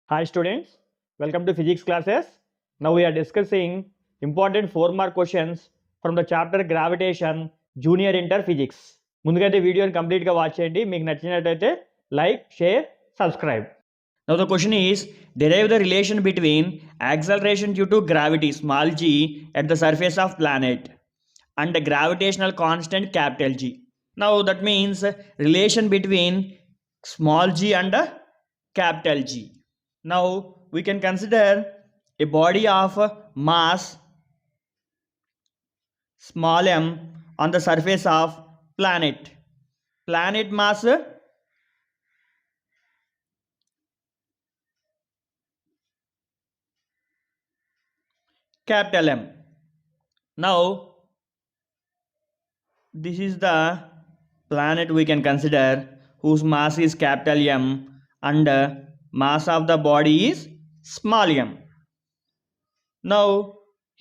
Hi students, welcome to physics classes. Now we are discussing important 4-mark questions from the chapter Gravitation Junior Inter Physics. ముందుకైతే వీడియోని కంప్లీట్గా watch చేయండి. మీకు నచ్చినట్టయితే like, share, subscribe. Now the question is, derive the relation between acceleration due to gravity small g at the surface of planet and the gravitational constant capital G. Now that means relation between small g and capital G. Now we can consider a body of mass small m on the surface of planet. Planet mass capital M. Now this is the planet we can consider whose mass is capital M and mass of the body is small m. Now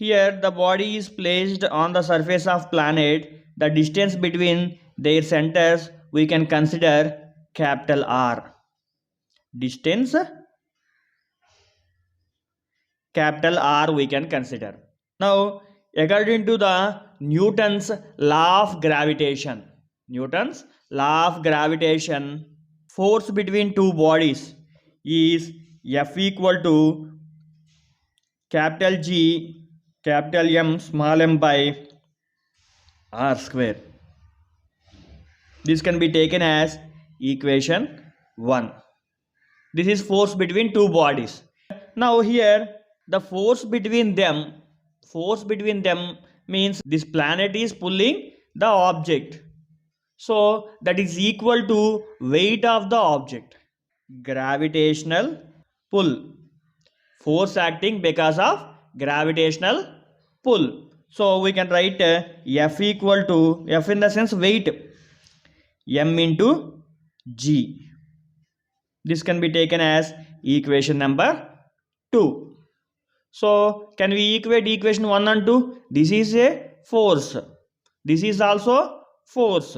here the body is placed on the surface of planet. The distance between their centers we can consider capital R. Distance capital R we can consider. Now according to the Newton's law of gravitation, force between two bodies is F equal to capital G capital M small m by R square. This can be taken as equation 1. This is force between two bodies. Now here the force between them means this planet is pulling the object, so that is equal to weight of the object. Gravitational pull, force acting because of gravitational pull. So we can write F equal to, F in the sense weight, M into G. This can be taken as equation number 2. So can we equate equation 1 and 2? This is a force. This is also force.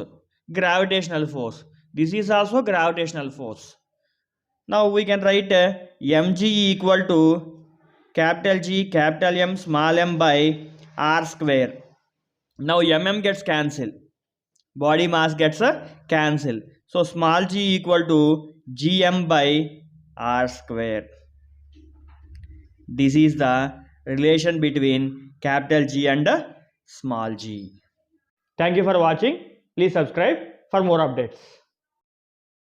Gravitational force. This is also gravitational force. Now we can write mg equal to capital G capital M small m by R square. Now mm gets cancelled. Body mass gets cancelled. So small g equal to gm by R square. This is the relation between capital G and small g. Thank you for watching. Please subscribe for more updates.